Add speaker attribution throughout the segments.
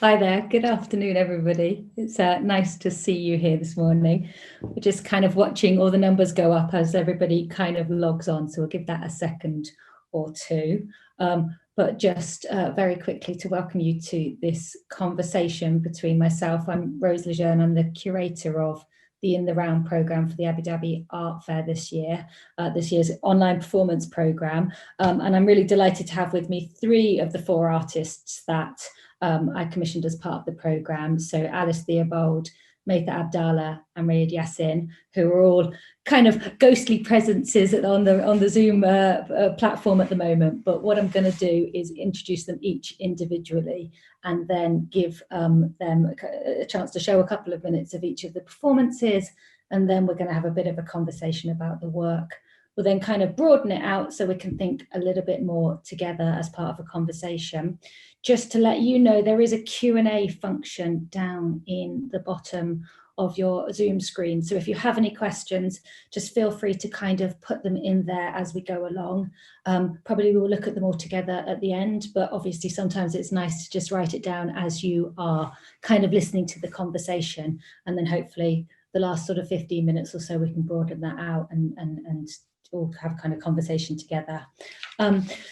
Speaker 1: Hi there, good afternoon everybody. It's nice to see you here this morning. We're just kind of watching all the numbers go up as everybody kind of logs on, so we'll give that a second or two. But just very quickly to welcome you to this conversation between myself. I'm Rose Lejeune, I'm the curator of the In the Round programme for the Abu Dhabi Art Fair this year's online performance programme. And I'm really delighted to have with me three of the four artists that I commissioned as part of the programme. So Alice Theobald, Maitha Abdalla and Raed Yassin, who are all kind of ghostly presences on the Zoom platform at the moment. But what I'm going to do is introduce them each individually and then give them a chance to show a couple of minutes of each of the performances. And then we're going to have a bit of a conversation about the work. We'll then kind of broaden it out so we can think a little bit more together as part of a conversation. Just to let you know, there is a Q&A function down in the bottom of your Zoom screen. So if you have any questions, just feel free to kind of put them in there as we go along. Probably we will look at them all together at the end, but obviously sometimes it's nice to just write it down as you are kind of listening to the conversation. And then hopefully the last sort of 15 minutes or so, we can broaden that out and all have kind of conversation together.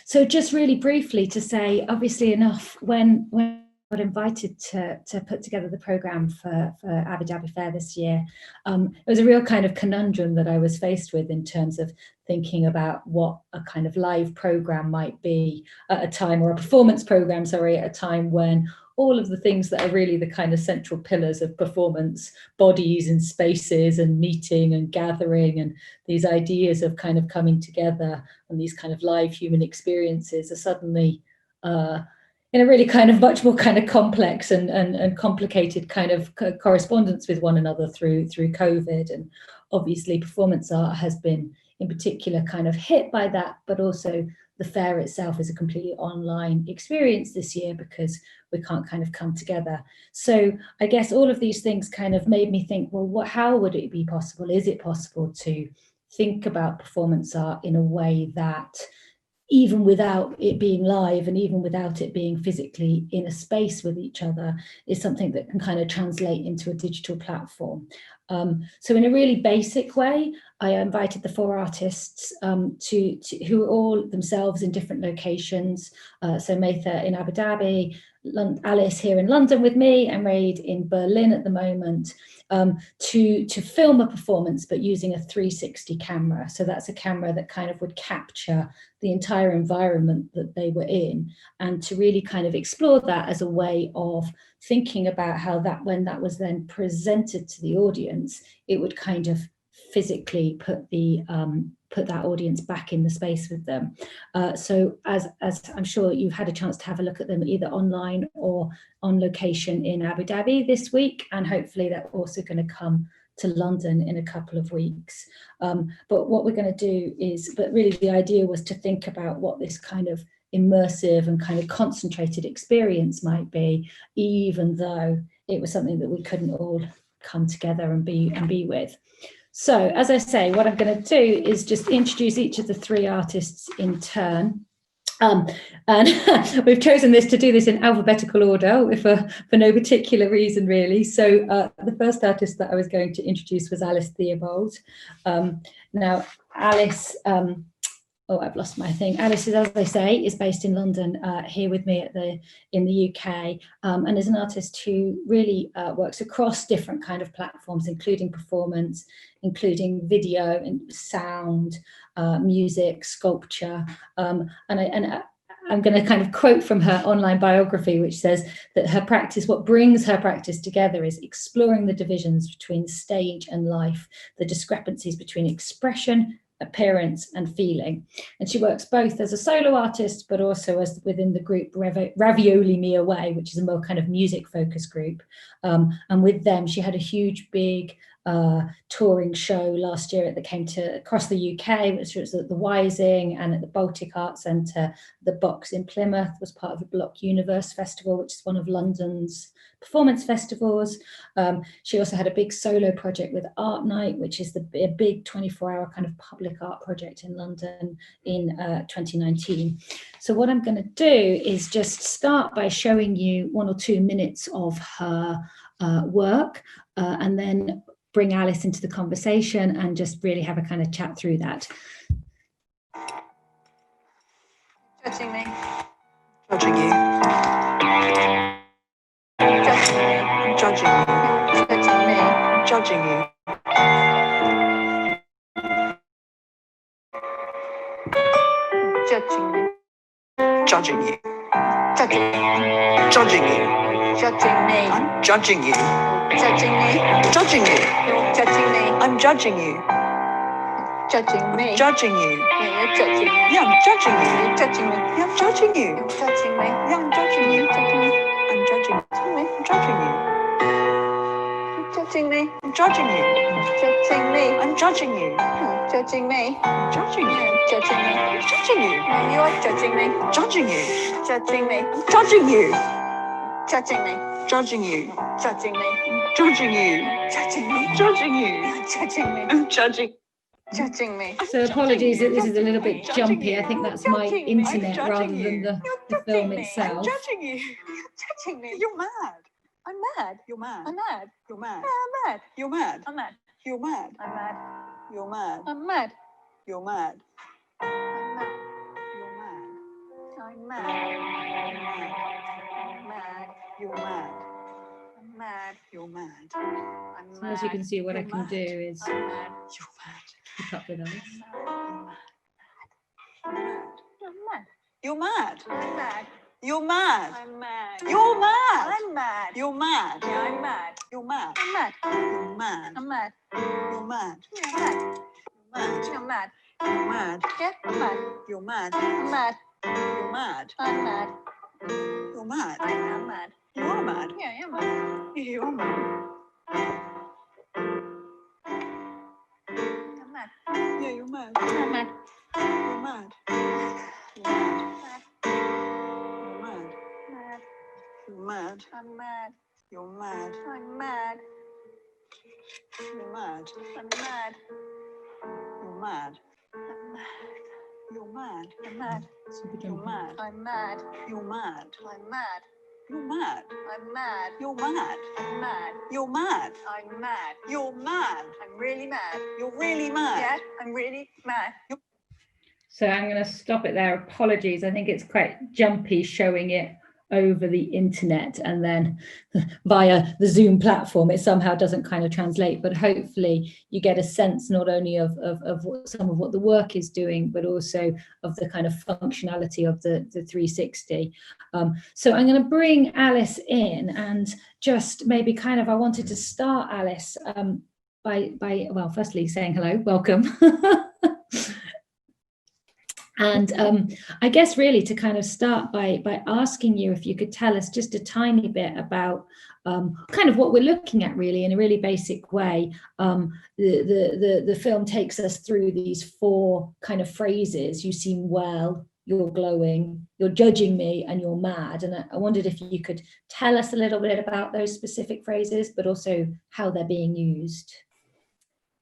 Speaker 1: So just really briefly to say, obviously enough, when I got invited to put together the programme for Abu Dhabi Fair this year, it was a real kind of conundrum that I was faced with in terms of thinking about what a kind of live programme might be at a time, or a performance programme, sorry, at a time when all of the things that are really the kind of central pillars of performance, bodies and spaces and meeting and gathering, and these ideas of kind of coming together and these kind of live human experiences are suddenly in a really kind of much more kind of complex and complicated kind of correspondence with one another through COVID. And obviously performance art has been in particular kind of hit by that, but also the fair itself is a completely online experience this year because we can't kind of come together. So I guess all of these things kind of made me think, well, how would it be possible? Is it possible to think about performance art in a way that, even without it being live and even without it being physically in a space with each other, is something that can kind of translate into a digital platform? So in a really basic way, I invited the four artists who are all themselves in different locations. So Maitha in Abu Dhabi, Alice here in London with me, and Raed in Berlin at the moment, to film a performance, but using a 360 camera. So that's a camera that kind of would capture the entire environment that they were in, and to really kind of explore that as a way of thinking about how that, when that was then presented to the audience, it would kind of physically put that audience back in the space with them. So as I'm sure you've had a chance to have a look at them either online or on location in Abu Dhabi this week, and hopefully they're also going to come to London in a couple of weeks. But what we're going to do is, but really the idea was to think about what this kind of immersive and kind of concentrated experience might be, even though it was something that we couldn't all come together and be with. So as I say, what I'm going to do is just introduce each of the three artists in turn. And we've chosen to do this in alphabetical order for no particular reason, really. So the first artist that I was going to introduce was Alice Theobald. Now, Alice, I've lost my thing. Alice, as I say, is based in London, here with me in the UK, and is an artist who really works across different kind of platforms, including performance, including video and sound, music, sculpture, and I'm going to kind of quote from her online biography, which says that her practice, what brings her practice together, is exploring the divisions between stage and life, the discrepancies between expression, appearance and feeling. And she works both as a solo artist, but also as within the group Ravioli Me Away, which is a more kind of music focused group. And with them, she had a huge, big touring show last year that came to across the UK, which was at the Wising and at the Baltic Arts Centre. The Box in Plymouth was part of the Block Universe Festival, which is one of London's performance festivals. She also had a big solo project with Art Night, which is a big 24-hour kind of public art project in London in 2019. So what I'm going to do is just start by showing you 1 or 2 minutes of her work, and then bring Alice into the conversation and just really have a kind of chat through that.
Speaker 2: Judging me. Judging you. Judging me. Judging you. Judging me. Judging you. Judging me. Judging you. Judging. Judging you. Judging me. I'm judging you. Judging me. Judging you. You're judging me. I'm judging you. Judging me. Judging you. Yeah, you're judging me. Yeah, I'm judging you. You're judging me. Yeah, I'm judging you. You're judging me. Yeah, I'm judging you. Judging me. I'm judging me. I'm judging you. You're judging me. I'm judging you. Judging me. I'm judging you. Judging me. Judging you. Judging me. I'm judging you. No, you are judging me. Judging you. Judging me. I'm judging you. Judging me. Judging you. Judging me. Judging you. Judging me. Judging you. Judging me. I'm judging. Judging me.
Speaker 1: So apologies that this is a little bit jumpy. I think that's my internet rather than the film itself.
Speaker 2: I'm judging you. You're judging me. You're mad. I'm mad. You're mad. I'm mad. You're mad. I'm mad. You're mad. I'm mad. You're mad. I'm mad. You're mad. I'm mad. You're mad. I'm mad. You're mad. I'm mad. I'm mad. You're mad. I'm mad. You're mad. I'm
Speaker 1: So
Speaker 2: mad.
Speaker 1: as you can see, what I can do is
Speaker 2: I'm mad. You're mad.
Speaker 1: keep up with us.
Speaker 2: You're mad. You're mad. I'm mad. You're mad. I'm mad. You're mad. I'm mad. You're mad. Yeah, I'm mad. You're mad. I'm mad. You're mad. I'm mad. You're mad. Yeah, I'm mad. You're mad. You're mad. Yeah, I'm mad. You're mad. I'm mad. You're mad. I'm mad. You're mad. I am mad. You are mad. Yeah, I am mad. You are mad. I'm mad. Yeah, you're mad. I'm mad. You're mad. You're mad. You're mad. I'm mad. You're mad. I'm mad. You're mad. I'm mad. You're mad. I'm mad. You're mad. I'm mad. You're mad. I'm mad. You're mad. I'm mad. You're mad. I'm mad. You're mad. I'm mad. You're mad. I'm mad. You're mad. I'm really mad. You're really mad. Yeah, I'm really mad.
Speaker 1: So I'm going to stop it there. Apologies. I think it's quite jumpy showing it over the internet, and then via the Zoom platform it somehow doesn't kind of translate, but hopefully you get a sense not only of what, some of what the work is doing, but also of the kind of functionality of the 360. So I'm going to bring Alice in, and just maybe kind of I wanted to start, Alice, by well, firstly saying hello, welcome. And I guess really to kind of start by asking you if you could tell us just a tiny bit about kind of what we're looking at really in a really basic way. The film takes us through these 4 kind of phrases: you seem well, you're glowing, you're judging me, and you're mad. And I wondered if you could tell us a little bit about those specific phrases, but also how they're being used.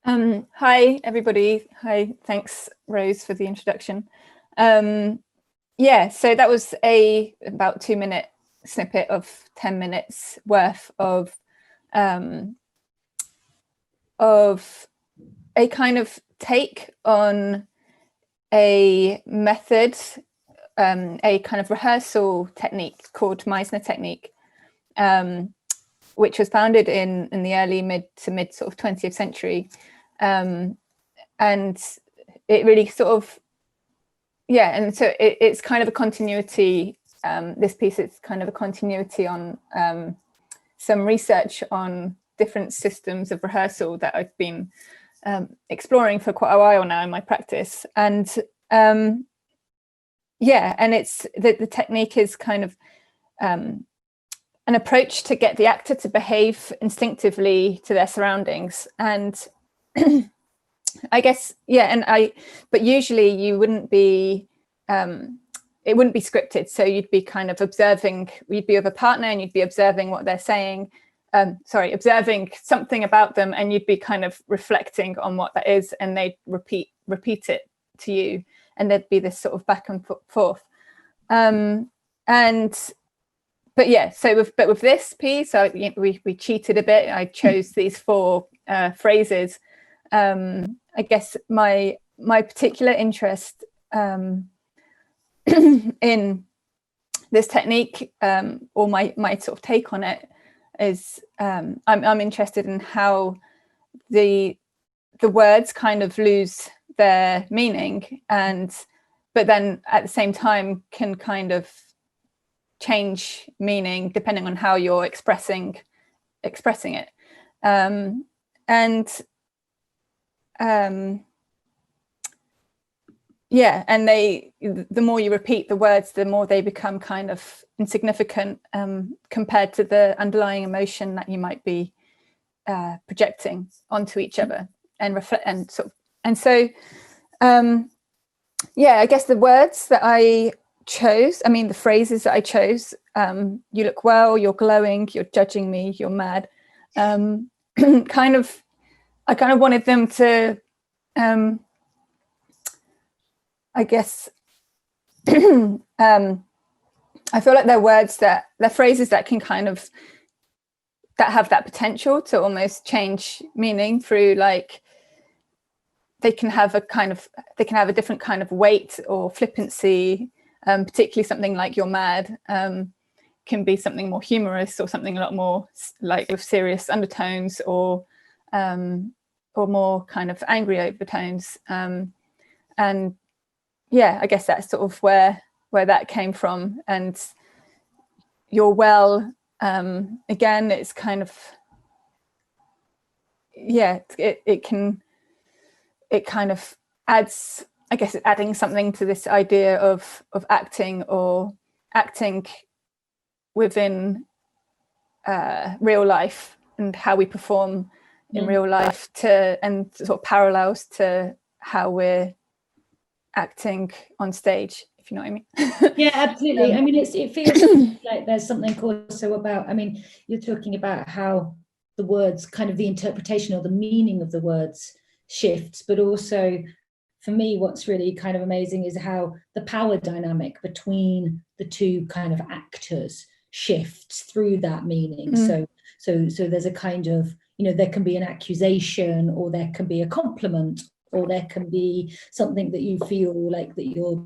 Speaker 3: Hi everybody. Hi, thanks Rose for the introduction. Yeah, so that was about 2-minute snippet of 10 minutes worth of a kind of take on a method, a kind of rehearsal technique called Meisner technique, which was founded in the early mid sort of 20th century. And it really sort of, yeah, and so it's kind of a continuity, this piece, it's kind of a continuity on some research on different systems of rehearsal that I've been exploring for quite a while now in my practice. And yeah, and it's the technique is kind of an approach to get the actor to behave instinctively to their surroundings. And I guess, but usually you wouldn't be, it wouldn't be scripted. So you'd be kind of observing, you'd be with a partner and you'd be observing what they're saying, observing something about them, and you'd be kind of reflecting on what that is, and they'd repeat it to you, and there'd be this sort of back and forth. But with this piece, we cheated a bit. I chose these 4 phrases. I guess my particular interest in this technique, or my sort of take on it, is I'm interested in how the words kind of lose their meaning, but then at the same time can kind of change meaning depending on how you're expressing it. And the more you repeat the words, the more they become kind of insignificant compared to the underlying emotion that you might be projecting onto each other, and I guess the words that I chose, the phrases that I chose, you look well, you're glowing, you're judging me, you're mad, I kind of wanted them to I guess I feel like they're phrases that can kind of, that have that potential to almost change meaning through, like, they can have a different kind of weight or flippancy, particularly something like "you're mad" can be something more humorous, or something a lot more like with serious undertones, or more kind of angry overtones. I guess that's sort of where that came from. And "you're well," again, it's kind of, it kind of adds, I guess, it's adding something to this idea of acting, or acting within real life, and how we perform in real life, and sort of parallels to how we're acting on stage, if you know what I mean.
Speaker 1: Yeah, absolutely. It feels like there's something also about, you're talking about how the words, kind of the interpretation or the meaning of the words shifts, but also for me what's really kind of amazing is how the power dynamic between the two kind of actors shifts through that meaning. So there's a kind of, there can be an accusation, or there can be a compliment, or there can be something that you feel like that you're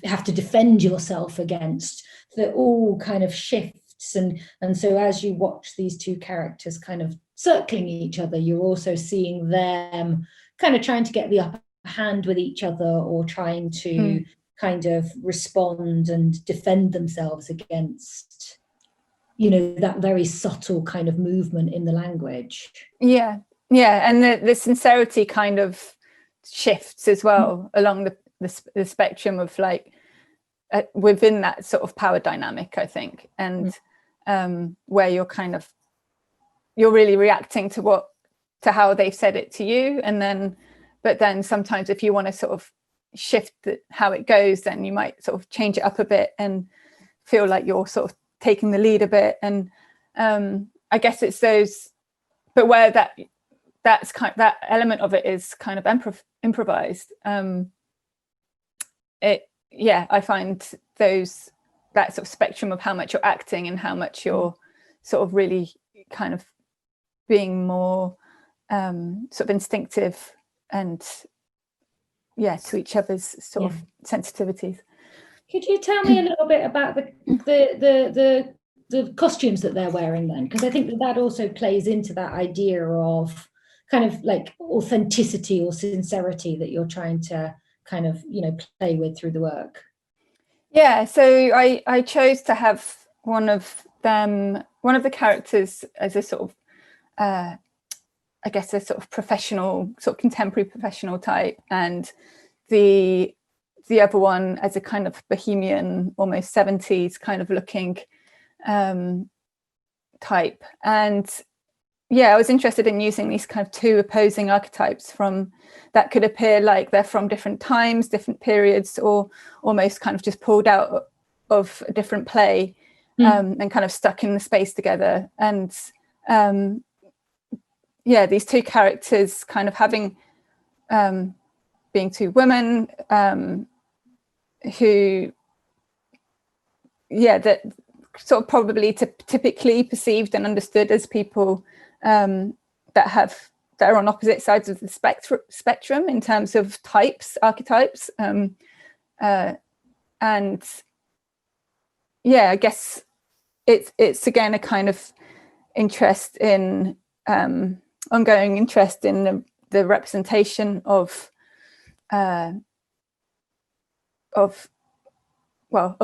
Speaker 1: have to defend yourself against, that all kind of shifts. And so as you watch these two characters kind of circling each other, you're also seeing them kind of trying to get the upper hand with each other, or trying to kind of respond and defend themselves against, that very subtle kind of movement in the language. Yeah, and the sincerity kind of shifts as well along the spectrum of, like, within that sort of power dynamic, I think, and where you're really reacting to how they've said it to you, but then sometimes if you want to sort of shift how it goes, then you might sort of change it up a bit and feel like you're sort of taking the lead a bit. And I guess it's those, but where that's kind of, that element of it is kind of improvised. I find that sort of spectrum of how much you're acting and how much you're sort of really kind of being more sort of instinctive and to each other's sort of sensitivities. Could you tell me a little bit about the costumes that they're wearing then? Because I think that also plays into that idea of kind of like authenticity or sincerity that you're trying to kind of, play with through the work. Yeah, so I chose to have one of the characters as a sort of, I guess, a sort of professional, sort of contemporary professional type, and the other one as a kind of bohemian, almost 70s kind of looking
Speaker 3: type. And yeah, I was interested in using these kind of two opposing archetypes from that could appear like they're from different times, different periods, or almost kind of just pulled out of a different play, and kind of stuck in the space together. And yeah, these two characters kind of having being two women who, yeah, that sort of probably typically perceived and understood as people that are on opposite sides of the spectrum in terms of types, archetypes, and yeah, I guess it's again a kind of interest in ongoing interest in the representation of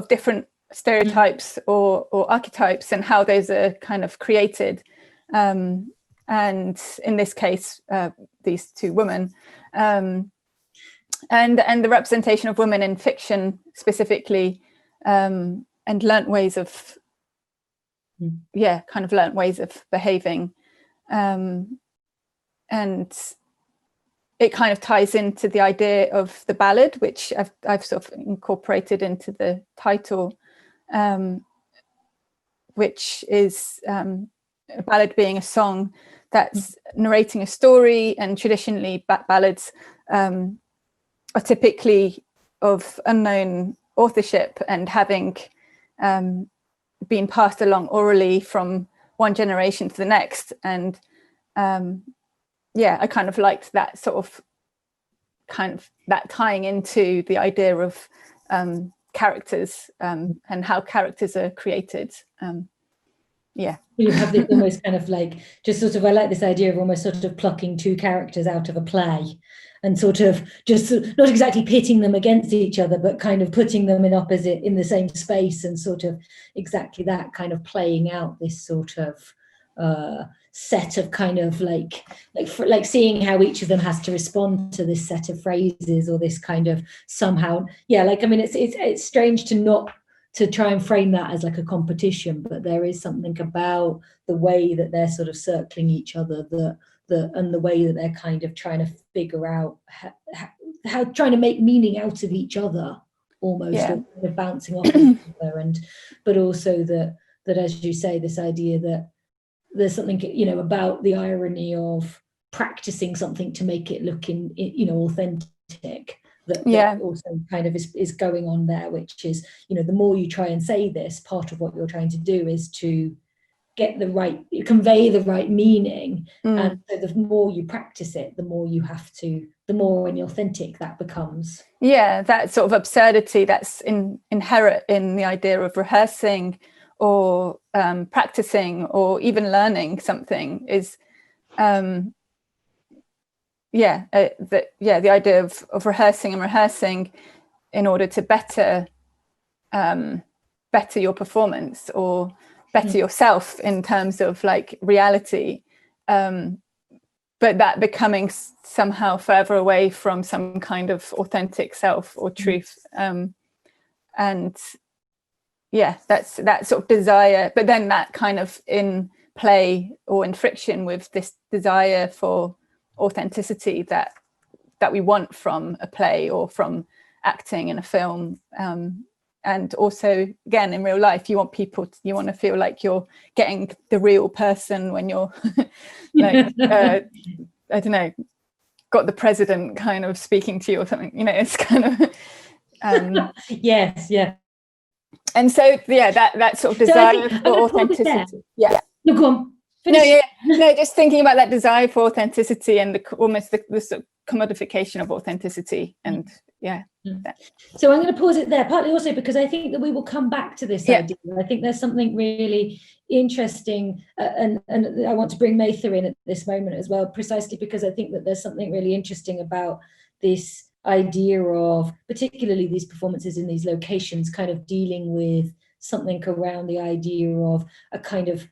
Speaker 3: different stereotypes or archetypes, and how those are kind of created, and in this case these two women, and the representation of women in fiction specifically, and learnt ways of learnt ways of behaving, and it kind of ties into the idea of the ballad, which I've sort of incorporated into the title, which is a ballad being a song that's narrating a story, and traditionally ballads are typically of unknown authorship and having been passed along orally from one generation to the next. And yeah, I kind of liked that sort of that tying into the idea of characters, and how characters are created. Yeah,
Speaker 1: you have this almost kind of like, just sort of, I like this idea of almost sort of plucking two characters out of a play and sort of just not exactly pitting them against each other, but kind of putting them in the same space, and sort of exactly that, kind of playing out this sort of set of kind of like seeing how each of them has to respond to this set of phrases, or this kind of somehow, yeah, like, I mean, it's strange to try and frame that as like a competition, but there is something about the way that they're sort of circling each other, and the way that they're kind of trying to figure out how trying to make meaning out of each other, almost, or kind of bouncing off each other, but also that as you say, this idea that there's something, about the irony of practicing something to make it look authentic, that also kind of is going on there, which is, the more you try and say this, part of what you're trying to do is to convey the right meaning. And so the more you practice it, the more inauthentic that becomes. Yeah,
Speaker 3: that sort of absurdity that's inherent in the idea of rehearsing or practicing or even learning something is the idea of rehearsing in order to better your performance, or better yourself in terms of like reality, but that becoming somehow further away from some kind of authentic self or truth, and yeah, that's that sort of desire, but then that kind of in play or in friction with this desire for authenticity that we want from a play or from acting in a film, and also again in real life, you want to feel like you're getting the real person when you're like I don't know, got the president kind of speaking to you or something, it's kind of
Speaker 1: yes, yeah.
Speaker 3: And so that sort of desire for authenticity. Yeah.
Speaker 1: No, go on.
Speaker 3: No, just thinking about that desire for authenticity and almost the sort of commodification of authenticity, and
Speaker 1: So I'm going to pause it there, partly also because I think that we will come back to this idea. I think there's something really interesting, and I want to bring Maitha in at this moment as well, precisely because I think that there's something really interesting about this idea of, particularly these performances in these locations, kind of dealing with something around the idea of a kind of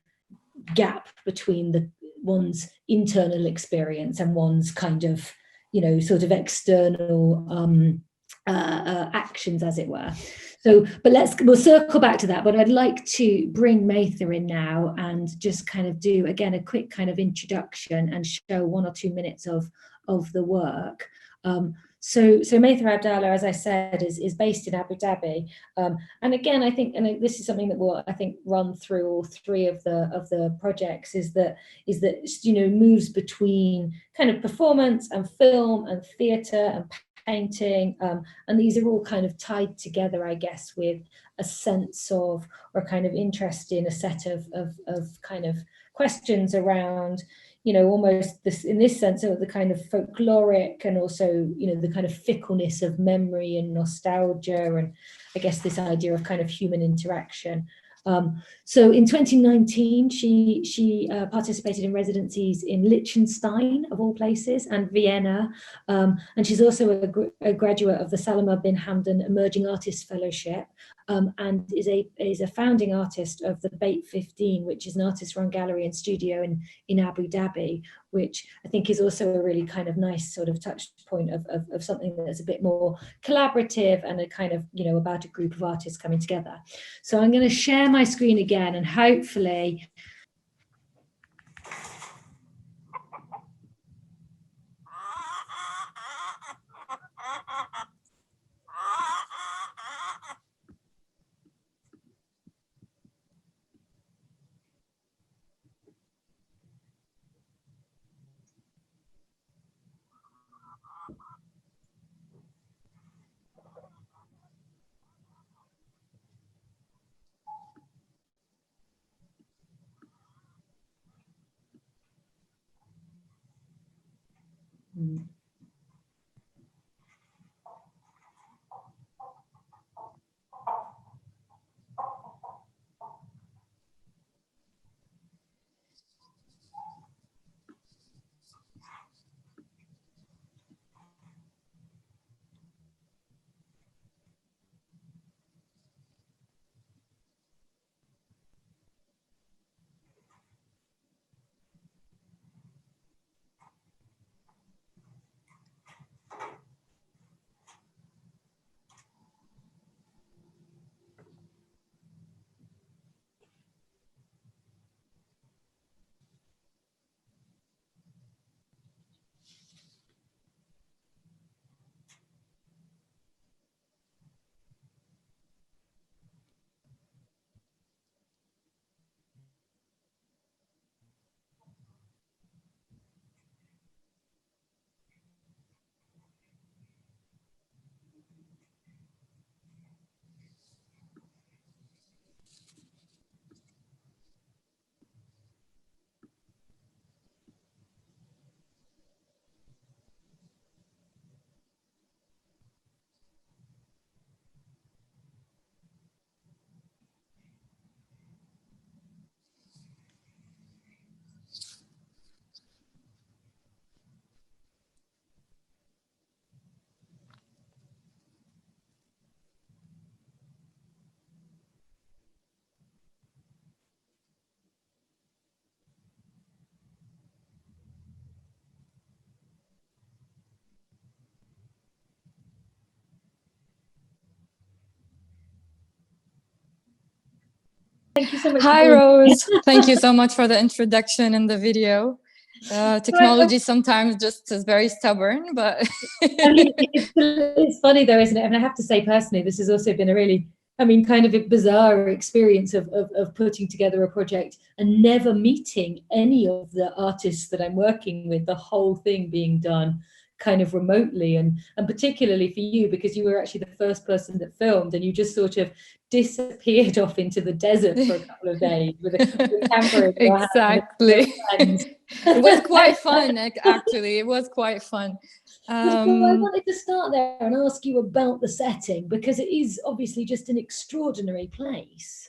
Speaker 1: gap between one's internal experience and one's kind of, sort of external actions, as it were. So, but we'll circle back to that, but I'd like to bring Maitha in now and just kind of do, again, a quick kind of introduction and show 1 or 2 minutes of the work. So Maitha Abdalla, as I said, is based in Abu Dhabi. And again, I think, and this is something that will, I think, run through all 3 of the projects, is that, you know, moves between kind of performance and film and theatre and painting, and these are all kind of tied together, I guess, with a sense of, or kind of interest in a set of kind of questions around, you know, almost this, in this sense, of the kind of folkloric and also, you know, the kind of fickleness of memory and nostalgia, and I guess this idea of kind of human interaction. So in 2019, she participated in residencies in Liechtenstein, of all places, and Vienna. And she's also a graduate of the Salama bin Hamdan Emerging Artists Fellowship, and is a founding artist of the Bait 15, which is an artist-run gallery and studio in Abu Dhabi, which I think is also a really kind of nice sort of touch point of something that's a bit more collaborative and a kind of, you know, about a group of artists coming together. So I'm going to share my screen again, and hopefully thank you so much.
Speaker 4: Hi, Rose. Thank you so much for the introduction and the video. Technology sometimes just is very stubborn, but
Speaker 1: I mean, it's funny though, isn't it? And I have to say personally, this has also been a really, I mean, kind of a bizarre experience of putting together a project and never meeting any of the artists that I'm working with, the whole thing being done kind of remotely, and particularly for you, because you were actually the first person that filmed, and you just sort of disappeared off into the desert for a couple of days with a camera in your hand.
Speaker 4: Exactly. It was quite fun, actually. It was quite fun.
Speaker 1: So I wanted to start there and ask you about the setting, because it is obviously just an extraordinary place.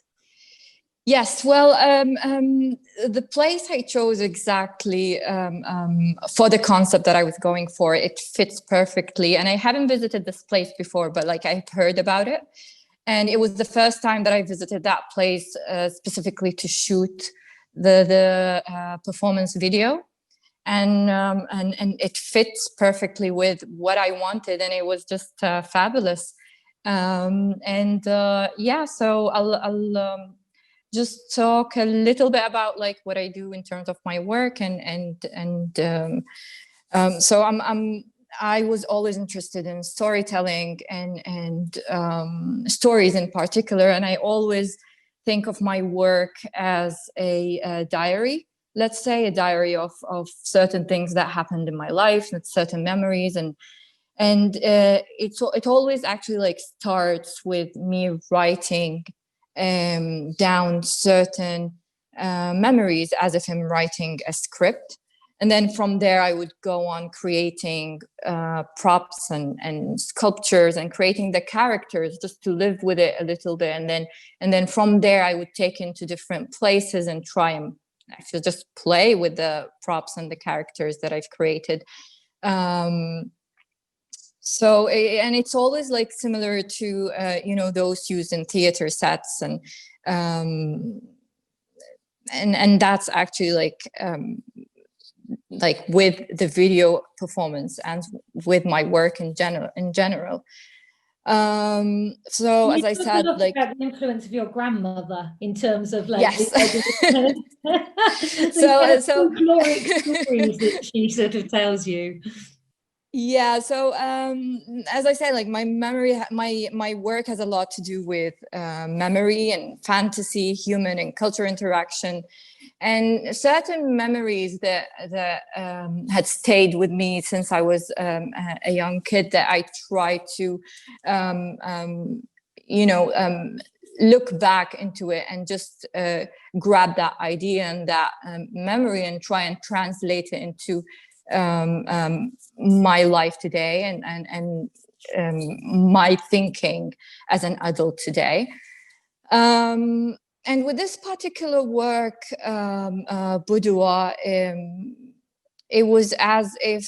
Speaker 4: Yes, well, the place I chose exactly for the concept that I was going for, it fits perfectly. And I haven't visited this place before, but like I've heard about it. And it was the first time that I visited that place specifically to shoot the performance video. And it fits perfectly with what I wanted. And it was just fabulous. Yeah, so I'll just talk a little bit about like what I do in terms of my work, so I was always interested in storytelling and stories in particular, and I always think of my work as a diary. Let's say a diary of certain things that happened in my life, and certain memories, and it always actually like starts with me writing down certain memories as if I'm writing a script. And then from there, I would go on creating props and sculptures and creating the characters just to live with it a little bit. And then from there, I would take into different places and try and actually just play with the props and the characters that I've created. So, and it's always like similar to, those used in theater sets, and that's actually like with the video performance and with my work in general. So as I said, like
Speaker 1: about the influence of your grandmother in terms of like,
Speaker 4: yes.
Speaker 1: so folkloric stories that she sort of tells you.
Speaker 4: Yeah, so as I said, like my memory, my work has a lot to do with memory and fantasy, human and culture interaction, and certain memories that had stayed with me since I was a young kid that I try to, look back into it and just grab that idea and that memory and try and translate it into my life today and my thinking as an adult today. And with this particular work, Boudoir, it was as if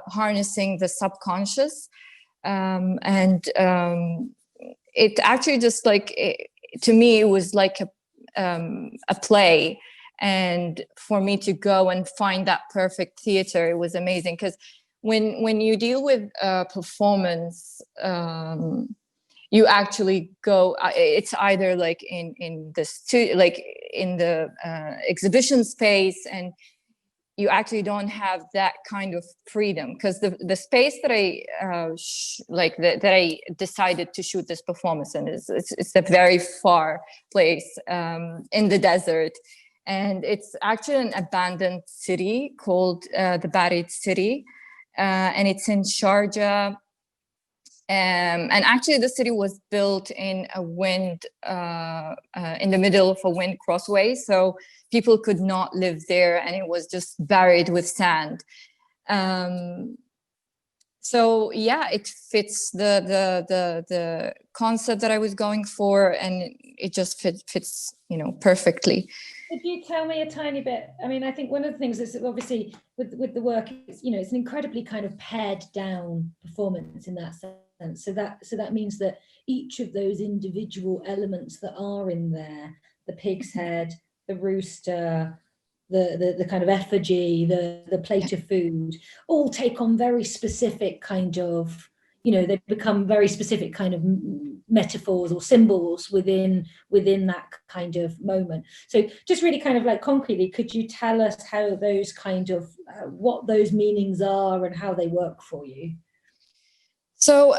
Speaker 4: harnessing the subconscious, it actually just like, to me, it was like a play. And for me to go and find that perfect theater, it was amazing, because when you deal with performance, you actually go. It's either like in the exhibition space, and you actually don't have that kind of freedom, because the space that I that I decided to shoot this performance in it's a very far place in the desert. And it's actually an abandoned city called the Buried City, and it's in Sharjah. And actually, the city was built in a wind, in the middle of a wind crossway, so people could not live there, and it was just buried with sand. So yeah, it fits the concept that I was going for, and it just fits perfectly.
Speaker 1: Could you tell me a tiny bit? I mean, I think one of the things is obviously with the work, it's an incredibly kind of pared down performance in that sense. So that means that each of those individual elements that are in there, the pig's head, the rooster, the kind of effigy, the plate of food, all take on very specific kind of, they become very specific kind of metaphors or symbols within that kind of moment. So just really kind of like concretely, could you tell us how those kind of, what those meanings are and how they work for you?
Speaker 4: So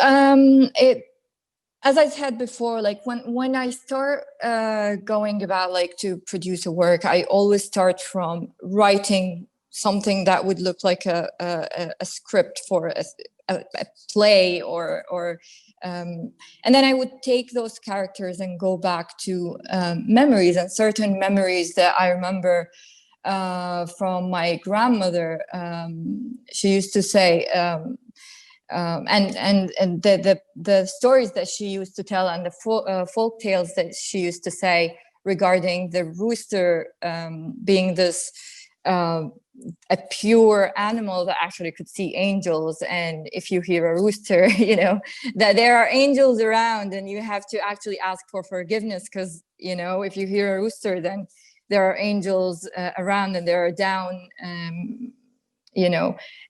Speaker 4: as I said before, like when I start going about like to produce a work, I always start from writing something that would look like a script for a play or and then I would take those characters and go back to memories, and certain memories that I remember from my grandmother. She used to say, and the stories that she used to tell, and the folk tales that she used to say regarding the rooster being this a pure animal that actually could see angels, and if you hear a rooster, that there are angels around, and you have to actually ask for forgiveness, because if you hear a rooster, then there are angels around, and they are down,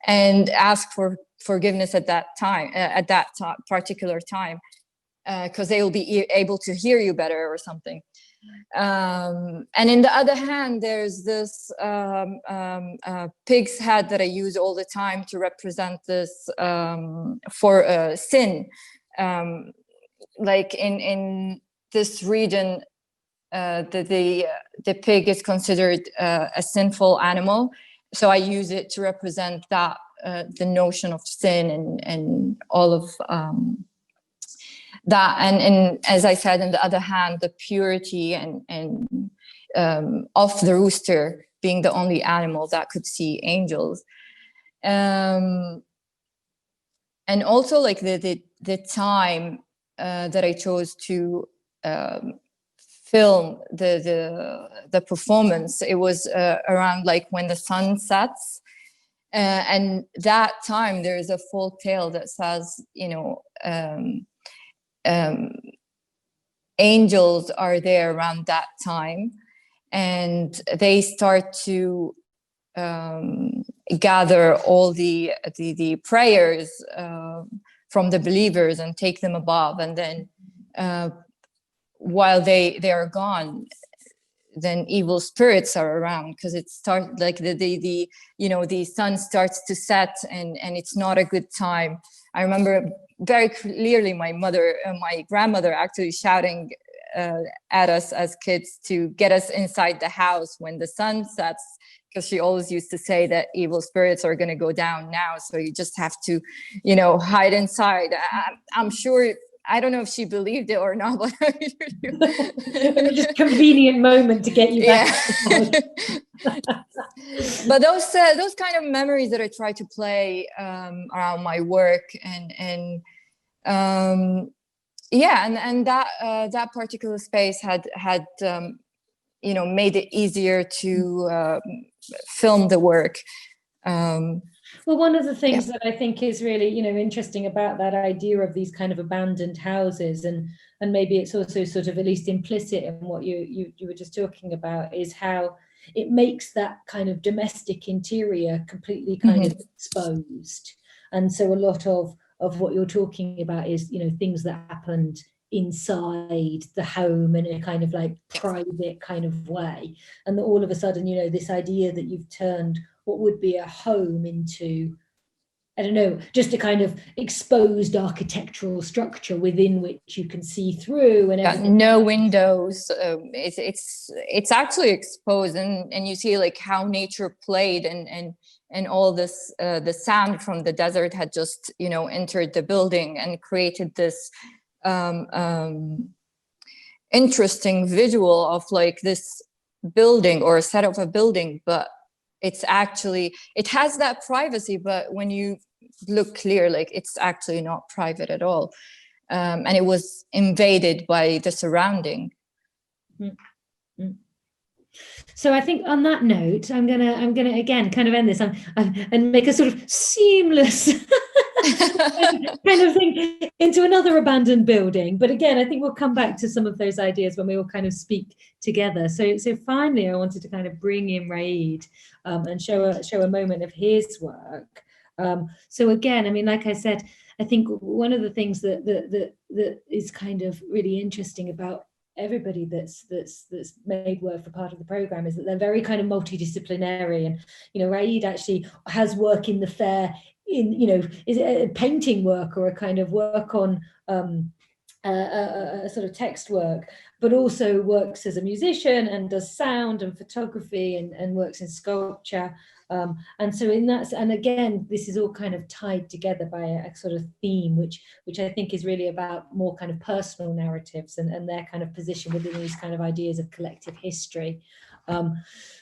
Speaker 4: and ask for forgiveness at that time, particular time. because they will be able to hear you better or something. And in the other hand, there's this pig's head that I use all the time to represent this for sin. Like in this region, the pig is considered a sinful animal, so I use it to represent that the notion of sin and all of that, and as I said, on the other hand, the purity and of the rooster being the only animal that could see angels, and also like the time that I chose to film the performance. It was around like when the sun sets, and that time there is a folk tale that says, angels are there around that time, and they start to gather all the prayers from the believers and take them above, and then while they are gone, then evil spirits are around, because it starts like the sun starts to set, and it's not a good time. I remember very clearly my grandmother actually shouting at us as kids to get us inside the house when the sun sets, because she always used to say that evil spirits are going to go down now, so you just have to hide inside. I'm sure, I don't know if she believed it or not, but
Speaker 1: it was just a convenient moment to get you back.
Speaker 4: But those kind of memories that I try to play around my work, and that particular space had made it easier to film the work.
Speaker 1: Well, one of the things that I think is really, interesting about that idea of these kind of abandoned houses, and maybe it's also sort of at least implicit in what you were just talking about, is how it makes that kind of domestic interior completely kind of exposed. And so a lot of what you're talking about is, things that happened inside the home in a kind of like private kind of way. And that all of a sudden, this idea that you've turned what would be a home into, I don't know, just a kind of exposed architectural structure within which you can see through, and everything.
Speaker 4: No windows. It's actually exposed, and you see like how nature played, and all this the sand from the desert had just entered the building and created this interesting visual of like this building or a set of a building, but it has that privacy, but when you look clear, like it's actually not private at all, and it was invaded by the surrounding.
Speaker 1: So I think on that note, I'm gonna again kind of end this and make a sort of seamless kind of thing into another abandoned building. But again, I think we'll come back to some of those ideas when we all kind of speak together. So finally, I wanted to kind of bring in Raed and show a moment of his work. So again, I mean, like I said, I think one of the things that is kind of really interesting about everybody that's made work for part of the program is that they're very kind of multidisciplinary. And Raed actually has work in the fair in is it a painting work or a kind of work on a sort of text work, but also works as a musician and does sound and photography and works in sculpture. And so in that, and again, this is all kind of tied together by a sort of theme, which I think is really about more kind of personal narratives and their kind of position within these kind of ideas of collective history.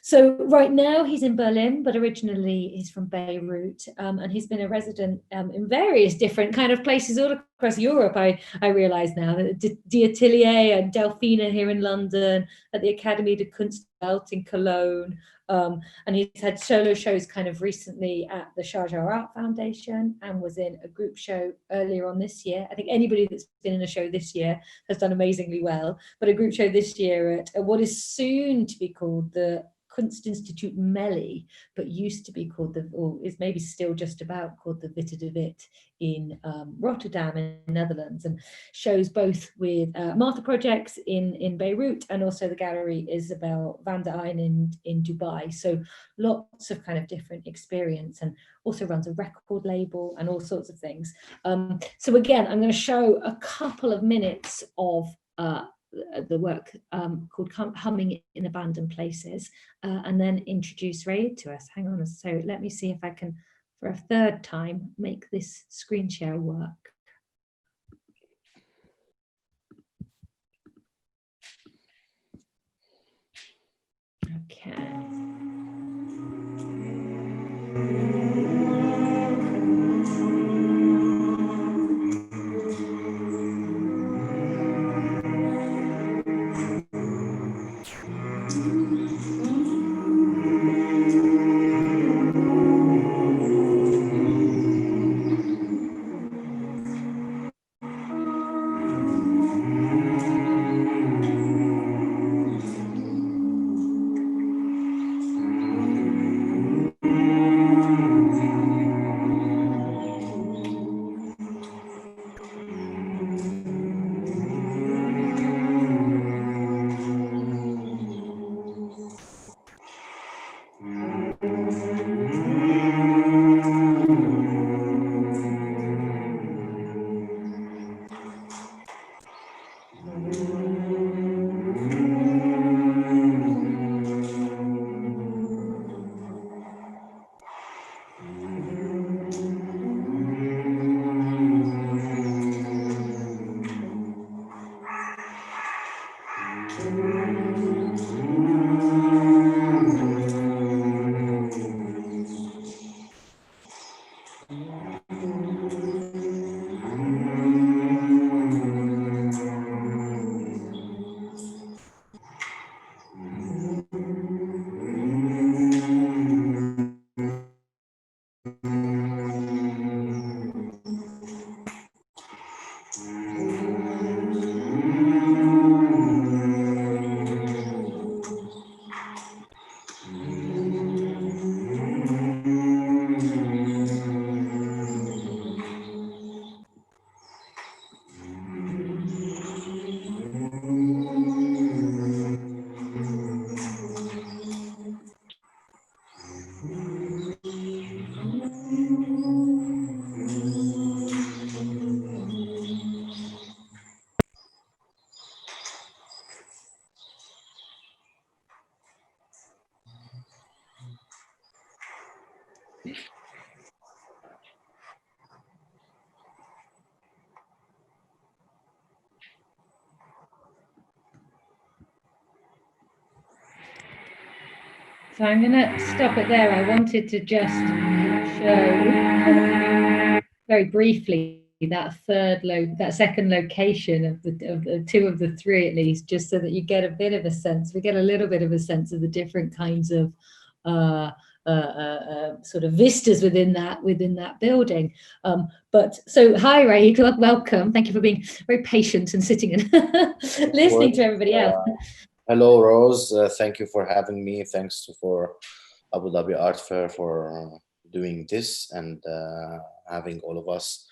Speaker 1: So right now he's in Berlin, but originally he's from Beirut, and he's been a resident in various different kind of places all across Europe. I realise now, Die Atelier and Delphina here in London, at the Académie de Kunstwelt in Cologne. And he's had solo shows kind of recently at the Sharjah Art Foundation, and was in a group show earlier on this year. I think anybody that's been in a show this year has done amazingly well, but a group show this year at what is soon to be called the Kunstinstituut Melly, but used to be called or is maybe still just about called the Witte de Wit in Rotterdam in the Netherlands, and shows both with Maitha projects in Beirut and also the gallery Isabel van der Eyne in Dubai. So lots of kind of different experience, and also runs a record label and all sorts of things. So again, I'm going to show a couple of minutes of the work called Humming in Abandoned Places, and then introduce Raed to us. Hang on, so let me see if I can, for a third time, make this screen share work. Okay. So I'm going to stop it there. I wanted to just show very briefly that second location of the two of the three, at least, just so that you get a bit of a sense. We get a little bit of a sense of the different kinds of sort of vistas within that building. But so, hi, Raed, welcome. Thank you for being very patient and sitting and listening to everybody else.
Speaker 5: Hello, Rose. Thank you for having me. Thanks for Abu Dhabi Art Fair for doing this and having all of us.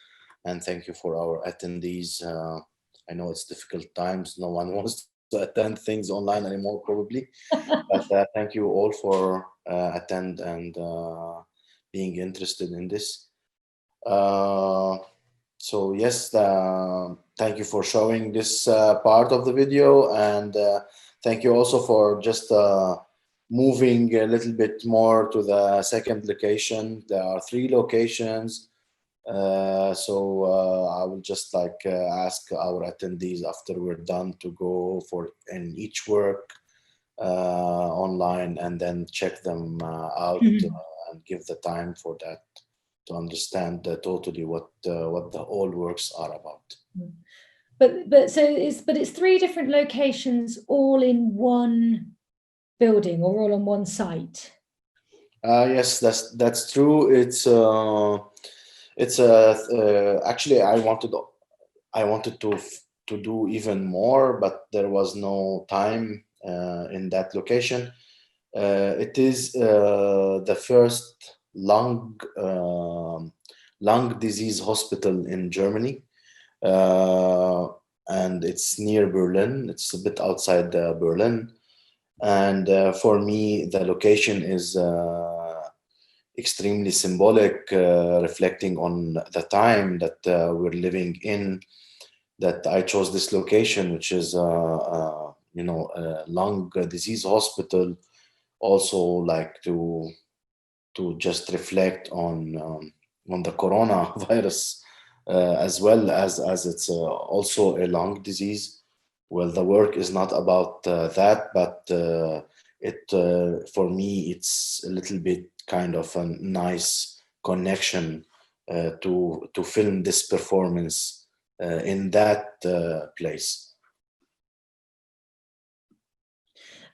Speaker 5: And thank you for our attendees. I know it's difficult times. No one wants to attend things online anymore, probably. But thank you all for attend and being interested in this. So yes, thank you for showing this part of the video, and thank you also for just moving a little bit more to the second location. There are 3 locations. So I will just like ask our attendees after we're done to go in each work online and then check them out and give the time for that to understand totally what the all works are about.
Speaker 1: But it's 3 different locations all in one building or all on one site.
Speaker 5: Yes, that's true. It's actually I wanted to do even more, but there was no time in that location. It is the first lung disease hospital in Germany, and it's near Berlin. It's a bit outside Berlin, and for me, the location is extremely symbolic, reflecting on the time that we're living in. That I chose this location, which is a lung disease hospital, also like to just reflect on the coronavirus, as well as it's also a lung disease. Well, the work is not about that, but for me it's a little bit kind of a nice connection to film this performance in that place.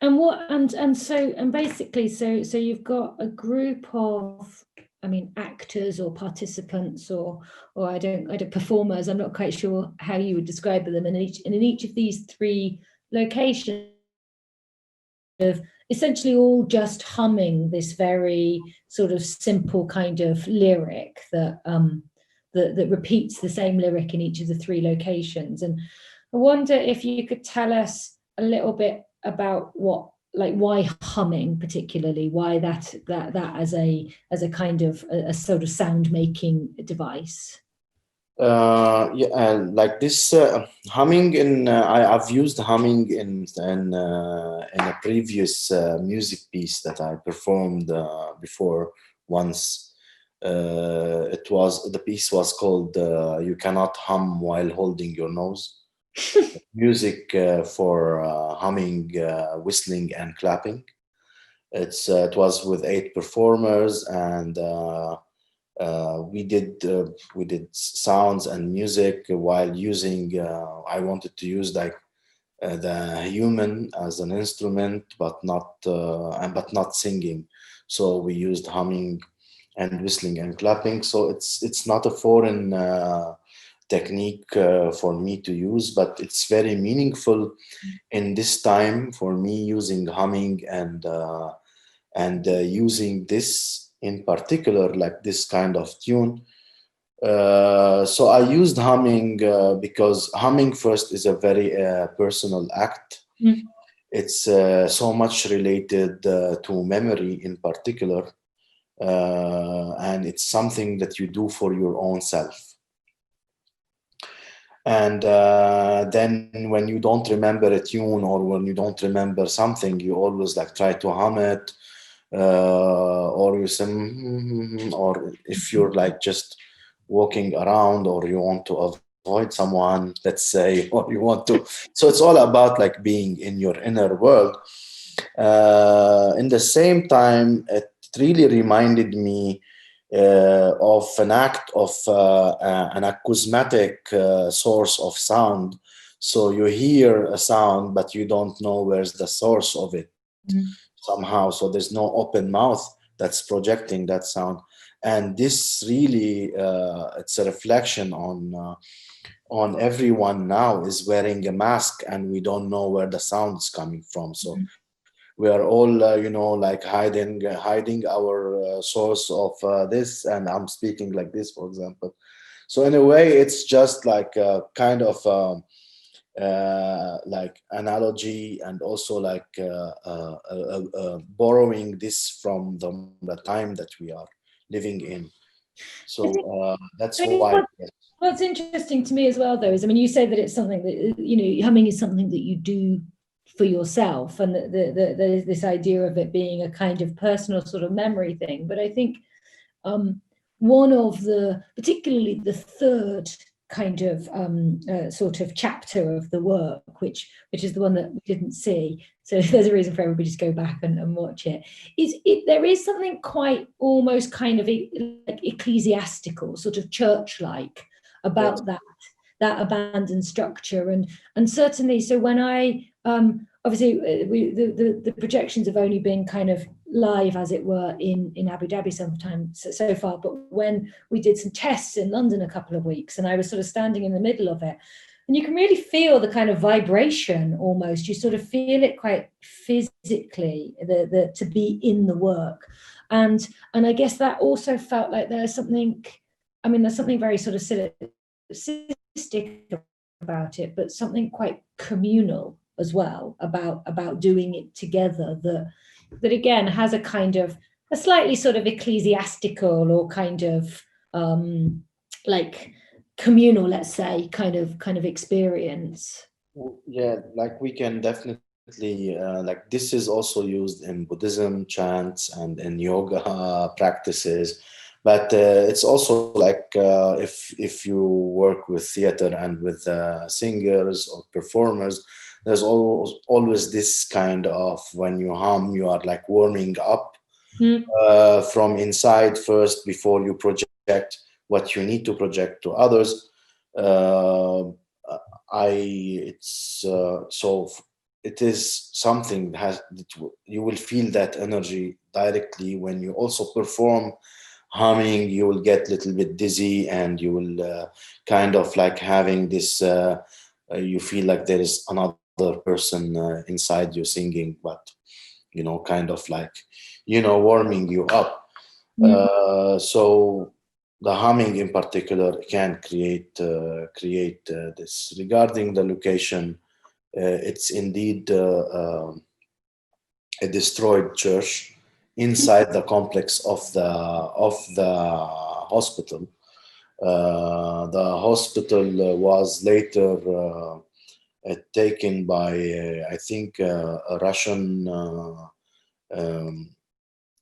Speaker 1: And what and basically so you've got a group of, I mean, actors or participants or I don't performers. I'm not quite sure how you would describe them. And in each of these three locations, of essentially all just humming this very sort of simple kind of lyric that that repeats the same lyric in each of the three locations. And I wonder if you could tell us a little bit about why humming particularly, why that as a kind of a sort of sound making device.
Speaker 5: Like this humming I've used humming in a previous music piece that I performed before once. The piece was called "You Cannot Hum While Holding Your Nose." Music for humming, whistling, and clapping. It was with 8 performers, and we did sounds and music while using. I wanted to use like the human as an instrument, but not singing. So we used humming and whistling and clapping. So it's not a foreign technique for me to use, but it's very meaningful in this time for me, using humming and using this in particular, like this kind of tune. So I used humming because humming first is a very personal act.
Speaker 1: Mm.
Speaker 5: It's so much related to memory in particular, and it's something that you do for your own self. And then when you don't remember a tune, or when you don't remember something, you always like try to hum it, or you say, or if you're like just walking around, or you want to avoid someone, let's say, or you want to. So it's all about like being in your inner world. In the same time, it really reminded me of an act of an acousmatic source of sound. So you hear a sound, but you don't know where's the source of it.
Speaker 1: Mm.
Speaker 5: Somehow. So there's no open mouth that's projecting that sound. And this really, it's a reflection on everyone now is wearing a mask, and we don't know where the sound is coming from. So we are all, like hiding our source of this, and I'm speaking like this, for example. So in a way, it's just like a kind of like analogy, and also like borrowing this from the time that we are living in. So that's why.
Speaker 1: What's interesting to me as well, though, is, I mean, you say that it's something that, humming is something that you do for yourself, and there's this idea of it being a kind of personal sort of memory thing. But I think one of particularly the third kind of sort of chapter of the work, which is the one that we didn't see, so there's a reason for everybody to go back and watch it, there is something quite almost kind of like ecclesiastical, sort of church-like about that abandoned structure. And certainly, so when I obviously the projections have only been kind of live, as it were, in Abu Dhabi sometimes so far, but when we did some tests in London a couple of weeks, and I was sort of standing in the middle of it, and you can really feel the kind of vibration almost. You sort of feel it quite physically, to be in the work. And I guess that also felt like there's something, I mean, there's something very sort of simplistic about it, but something quite communal as well about doing it together, that again has a kind of a slightly sort of ecclesiastical or kind of like communal, let's say, kind of experience.
Speaker 5: Yeah, like we can definitely like this is also used in Buddhism chants and in yoga practices, but it's also like if you work with theater and with singers or performers, there's always this kind of, when you hum, you are like warming up from inside first before you project what you need to project to others. So it is something that you will feel that energy directly when you also perform. Humming, you will get a little bit dizzy, and you will kind of like having this. You feel like there is another person inside you singing, but kind of like warming you up. So the humming in particular can create this. Regarding the location, it's indeed a destroyed church inside the complex of the hospital. The hospital was later taken by I think a Russian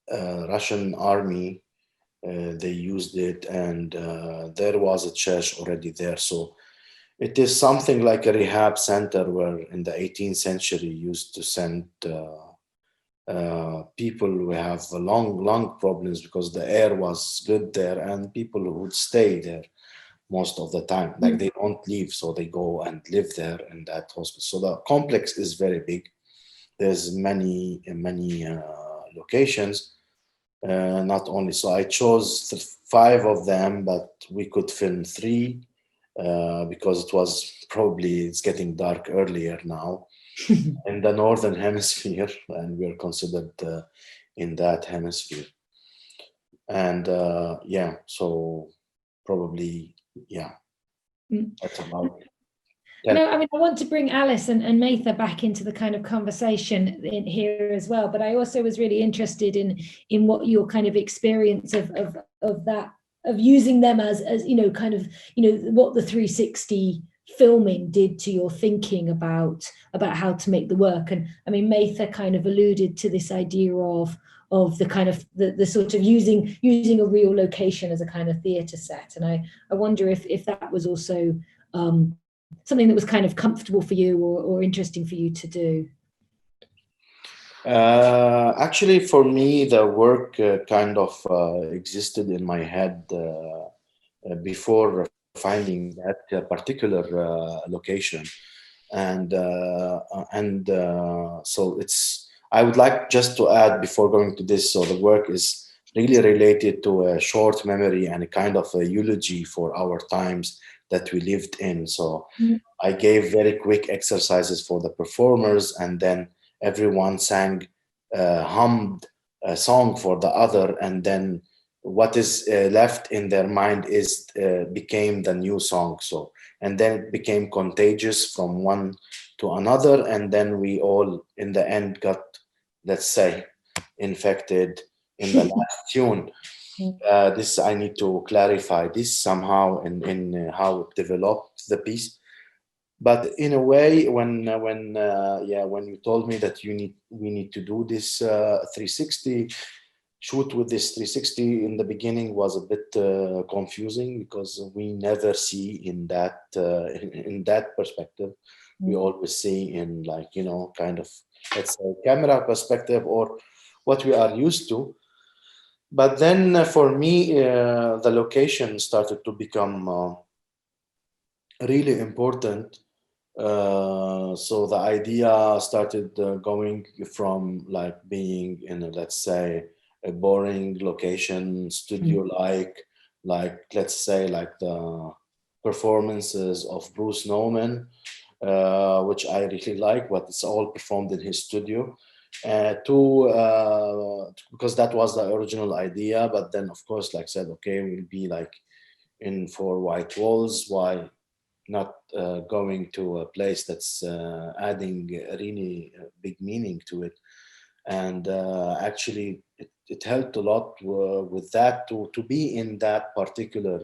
Speaker 5: Russian army. They used it, and there was a church already there. So it is something like a rehab center where in the 18th century used to send people who have lung problems, because the air was good there, and people who would stay there most of the time. Like they don't leave, so they go and live there in that hospital. So the complex is very big. There's many locations. Not only, so I chose 5 of them, but we could film 3 because it's getting dark earlier now in the northern hemisphere, and we're considered in that hemisphere. And so probably that's about it.
Speaker 1: No, I mean, I want to bring Alice and Maitha back into the kind of conversation in here as well, but I also was really interested in what your kind of experience of that, of using them as kind of what the 360 filming did to your thinking about how to make the work. And I mean, Maitha kind of alluded to this idea of the kind of the sort of using a real location as a kind of theatre set, and I wonder if that was also something that was kind of comfortable for you or interesting for you to do.
Speaker 5: Actually, for me, the work kind of existed in my head before finding that particular location, and so I would like just to add before going to this. So the work is really related to a short memory and a kind of a eulogy for our times that we lived in. So I gave very quick exercises for the performers, and then everyone hummed a song for the other, and then what is left in their mind became the new song. So, and then it became contagious from one to another, and then we all in the end got, let's say, infected in the last tune. This I need to clarify this somehow in how it developed the piece. But in a way, when you told me that we need to do this 360 shoot with this 360, in the beginning was a bit confusing, because we never see in that perspective. We always see in kind of, let's say, camera perspective or what we are used to. But then for me, the location started to become really important. So the idea started going from being in let's say a boring location, studio like let's say the performances of Bruce Nauman, which I really like, but it's all performed in his studio. Because that was the original idea, but then of course, like I said, okay, we'll be like in 4 white walls. Why not going to a place that's adding a really big meaning to it? And actually, it helped a lot with that to be in that particular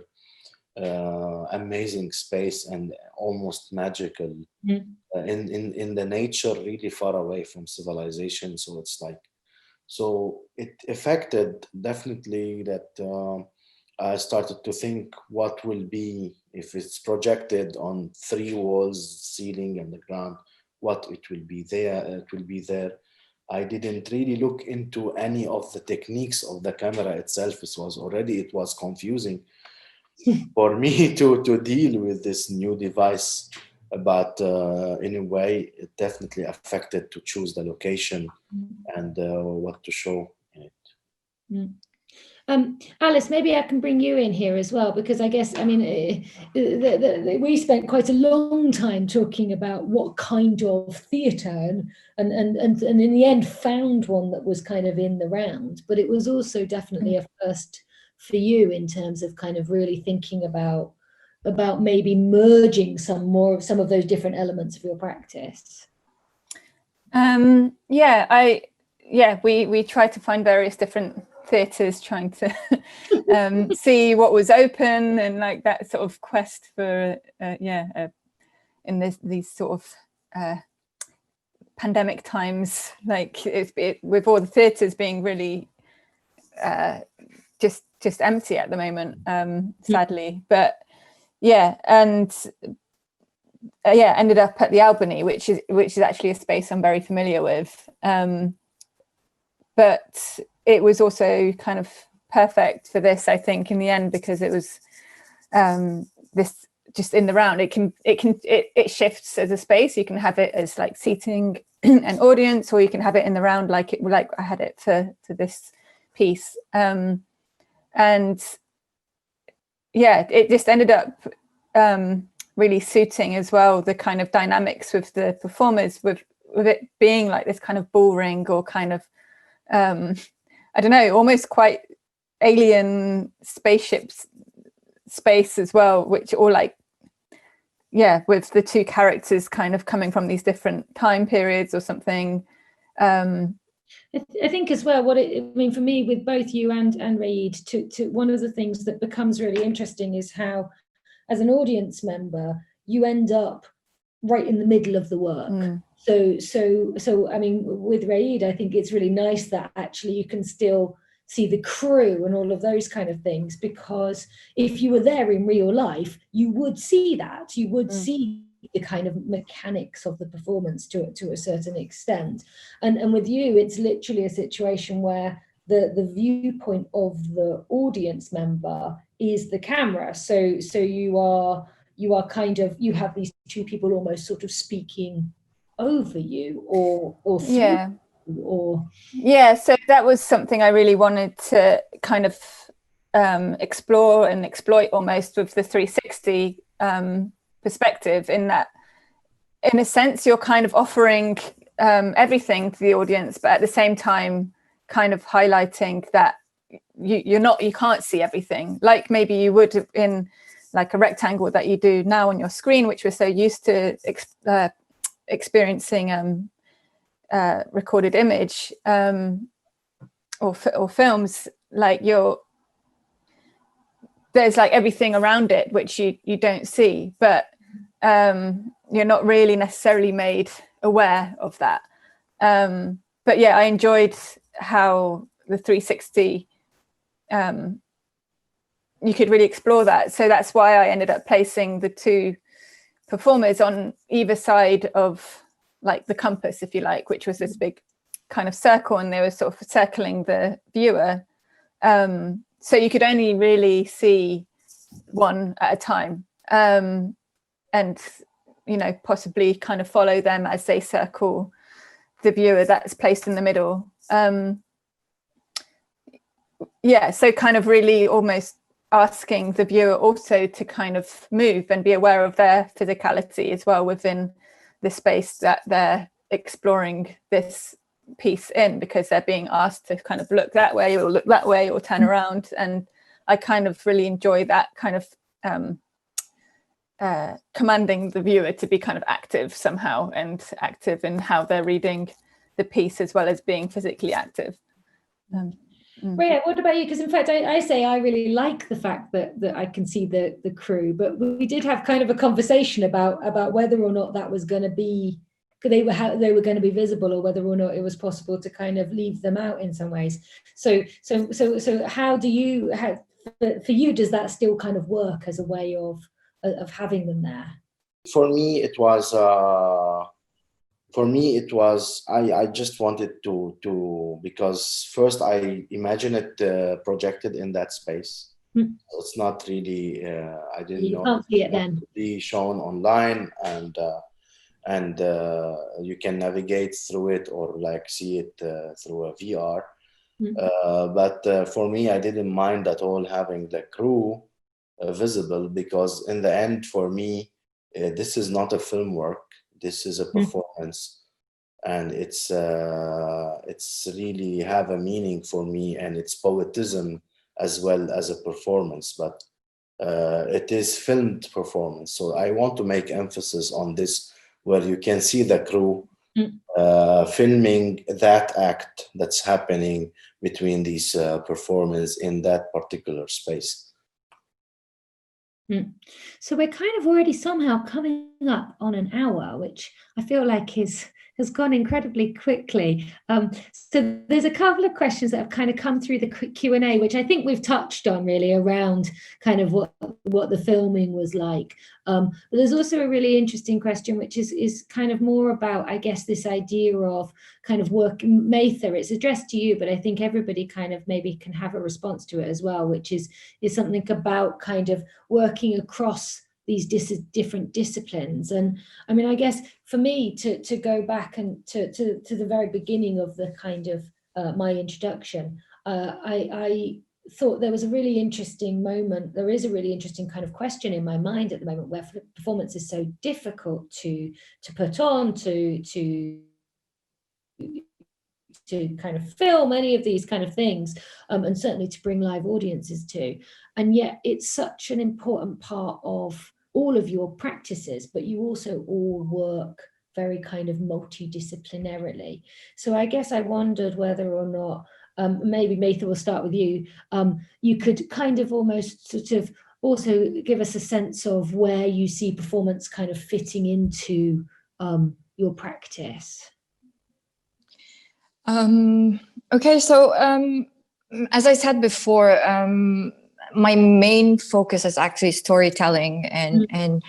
Speaker 5: amazing space and almost magical in the nature, really far away from civilization. So it's like, so it affected definitely that I started to think what will be if it's projected on 3 walls, ceiling and the ground, what it will be there. It will be there. I didn't really look into any of the techniques of the camera itself. It was confusing for me to deal with this new device, but in a way it definitely affected to choose the location and what to show in it.
Speaker 1: Alice, maybe I can bring you in here as well, because I guess, I mean, we spent quite a long time talking about what kind of theatre, and in the end found one that was kind of in the round, but it was also definitely a first for you in terms of kind of really thinking about maybe merging some of those different elements of your practice.
Speaker 3: We tried to find various different theatres, trying to see what was open, and like that sort of quest for in these sort of pandemic times, like with all the theatres being really just empty at the moment, sadly. But ended up at the Albany, which is actually a space I'm very familiar with, but it was also kind of perfect for this, I think, in the end, because it was this just in the round. It shifts as a space. You can have it as like seating an audience, or you can have it in the round like I had it for this piece. It just ended up really suiting as well the kind of dynamics with the performers, with it being like this kind of bull ring, or kind of I don't know, almost quite alien spaceships space as well, which all like, with the 2 characters kind of coming from these different time periods or something.
Speaker 1: I think as well, for me, with both you and Raed, to one of the things that becomes really interesting is how, as an audience member, you end up right in the middle of the work. So I mean, with Raed, I think it's really nice that actually you can still see the crew and all of those kind of things, because if you were there in real life, you would see that. You would see the kind of mechanics of the performance to a certain extent. And with you, it's literally a situation where the viewpoint of the audience member is the camera. So you are kind of, you have these 2 people almost sort of speaking over you or through
Speaker 3: so that was something I really wanted to kind of explore and exploit almost with the 360 perspective, in that, in a sense, you're kind of offering everything to the audience, but at the same time kind of highlighting that you can't see everything, like maybe you would in like a rectangle that you do now on your screen, which we're so used to experiencing recorded image or films. Like there's like everything around it which you don't see, but you're not really necessarily made aware of that. But I enjoyed how the 360 you could really explore that. So that's why I ended up placing the 2 performers on either side of like the compass, if you like, which was this big kind of circle, and they were sort of circling the viewer. So you could only really see one at a time, and possibly kind of follow them as they circle the viewer that's placed in the middle. So kind of really almost asking the viewer also to kind of move and be aware of their physicality as well within the space that they're exploring this piece in, because they're being asked to kind of look that way or look that way or turn around. And I kind of really enjoy that kind of commanding the viewer to be kind of active somehow, and active in how they're reading the piece as well as being physically active.
Speaker 1: Rhea, what about you? Because in fact, I say I really like the fact that I can see the crew, but we did have kind of a conversation about whether or not that was going to be, they were going to be visible, or whether or not it was possible to kind of leave them out in some ways. So how do you, for you, does that still kind of work as a way of having them there?
Speaker 5: For me, it was. I just wanted to because first I imagine it projected in that space. So it's not really. I didn't know. You
Speaker 1: can't see it then.
Speaker 5: Be shown online, and you can navigate through it or like see it through a VR. But for me, I didn't mind at all having the crew visible, because in the end, for me, this is not a film work. This is a performance, and it's really have a meaning for me, and it's poetism as well as a performance. But it is filmed performance, so I want to make emphasis on this, where you can see the crew filming that act that's happening between these performers in that particular space.
Speaker 1: So we're kind of already somehow coming up on an hour, which I feel like has gone incredibly quickly. So there's a couple of questions that have kind of come through the Q&A, which I think we've touched on really around kind of what the filming was like. But there's also a really interesting question, which is kind of more about, I guess, this idea of kind of work. Maitha, it's addressed to you, but I think everybody kind of maybe can have a response to it as well, which is something about kind of working across these different disciplines. And I mean, I guess for me to go back and to the very beginning of the kind of my introduction, I thought there was a really interesting moment. There is a really interesting kind of question in my mind at the moment, where performance is so difficult to put on, to kind of film any of these kind of things, and certainly to bring live audiences to. And yet it's such an important part of all of your practices, but you also all work very kind of multidisciplinarily. So I guess I wondered whether or not, maybe Maitha, we'll start with you, you could kind of almost sort of also give us a sense of where you see performance kind of fitting into your practice.
Speaker 4: Okay, so as I said before, my main focus is actually storytelling, and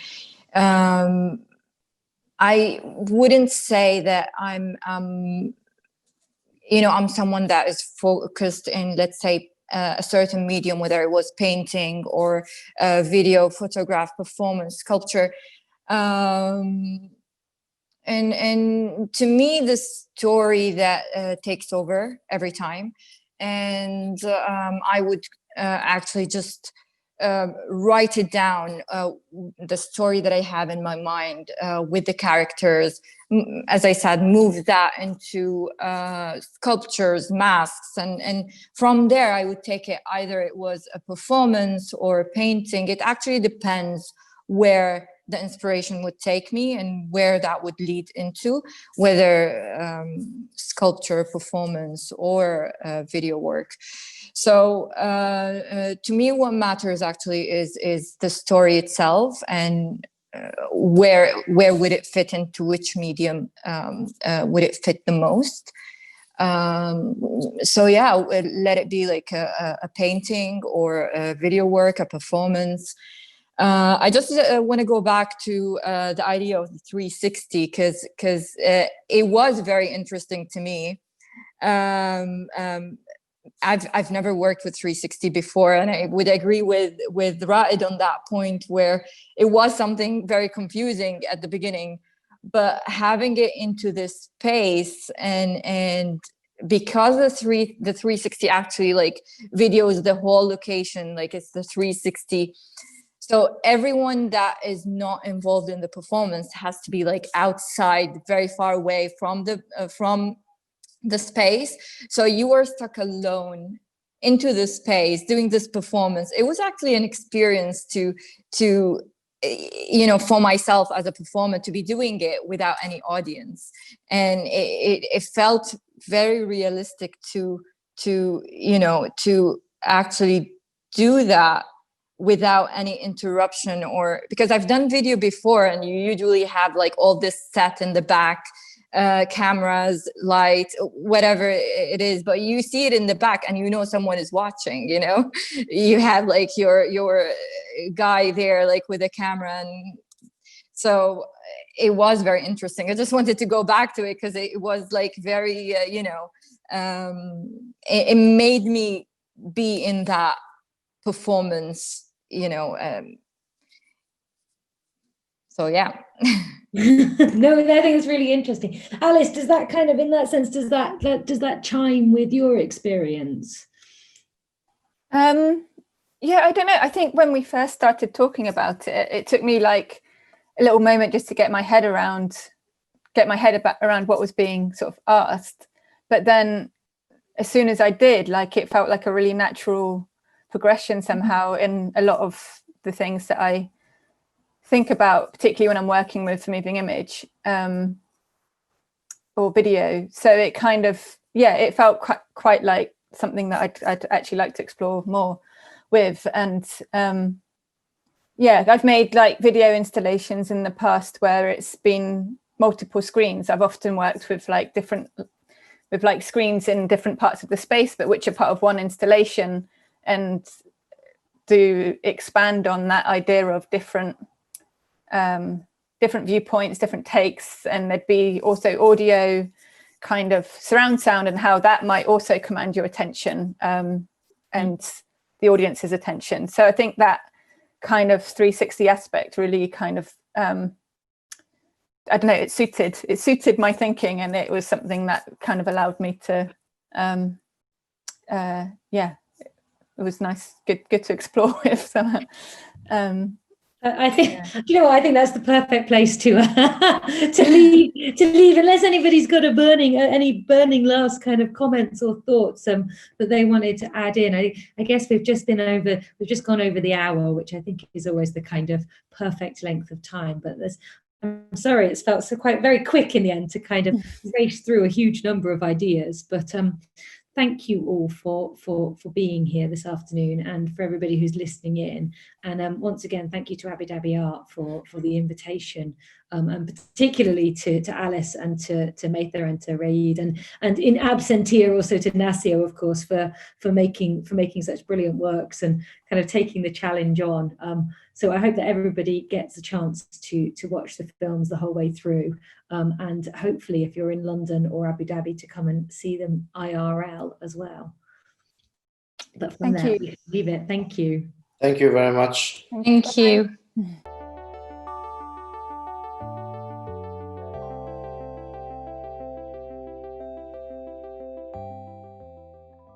Speaker 4: I wouldn't say that I'm someone that is focused in, let's say, a certain medium, whether it was painting or video, photograph, performance, sculpture. And to me, the story that takes over every time. And I would actually just write it down, the story that I have in my mind with the characters. As I said, move that into sculptures, masks, and from there I would take it, either it was a performance or a painting. It actually depends where the inspiration would take me and where that would lead into, whether sculpture, performance, or video work. So to me, what matters actually is the story itself, and where would it fit into which medium would it fit the most. So yeah, let it be like a painting or a video work, a performance. I just want to go back to the idea of the 360, because it was very interesting to me. I've never worked with 360 before, and I would agree with Raed on that point, where it was something very confusing at the beginning, but having it into this space and because the 360 actually like videos the whole location, like it's the 360. So everyone that is not involved in the performance has to be like outside, very far away from the space. So you were stuck alone into the space doing this performance. It was actually an experience to for myself as a performer to be doing it without any audience, and it felt very realistic to actually do that without any interruption, or because I've done video before and you usually have like all this set in the back, cameras, light, whatever it is, but you see it in the back and someone is watching. You have like your guy there like with a camera, and so it was very interesting. I just wanted to go back to it because it was like very it made me be in that performance, so yeah.
Speaker 1: No, I think it's really interesting. Alice, does that kind of, in that sense, does that chime with your experience?
Speaker 3: Yeah, I don't know. I think when we first started talking about it, it took me like a little moment just to get my head around what was being sort of asked. But then as soon as I did, like it felt like a really natural progression somehow in a lot of the things that I think about, particularly when I'm working with moving image or video. So it kind of, it felt quite like something that I'd actually like to explore more with. And I've made like video installations in the past where it's been multiple screens. I've often worked with like screens in different parts of the space, but which are part of one installation, and to expand on that idea of different viewpoints, different takes, and there'd be also audio kind of surround sound and how that might also command your attention and the audience's attention. So I think that kind of 360 aspect really kind of I don't know, it suited my thinking, and it was something that kind of allowed me to it was nice, good to explore with. So
Speaker 1: I think I think that's the perfect place to leave, unless anybody's got any burning last kind of comments or thoughts that they wanted to add in. I guess we've just gone over the hour, which I think is always the kind of perfect length of time. But I'm sorry, it's felt quite very quick in the end to kind of race through a huge number of ideas. But thank you all for being here this afternoon, and for everybody who's listening in. And once again, thank you to Abu Dhabi Art for the invitation, and particularly to Alice and to Maitha and to Raed, and in absentia also to Nastio, of course, for making such brilliant works and kind of taking the challenge on. So I hope that everybody gets a chance to watch the films the whole way through, and hopefully if you're in London or Abu Dhabi to come and see them IRL as well. But from there, we can leave it. Thank you.
Speaker 5: Thank you very much.
Speaker 4: Thank you.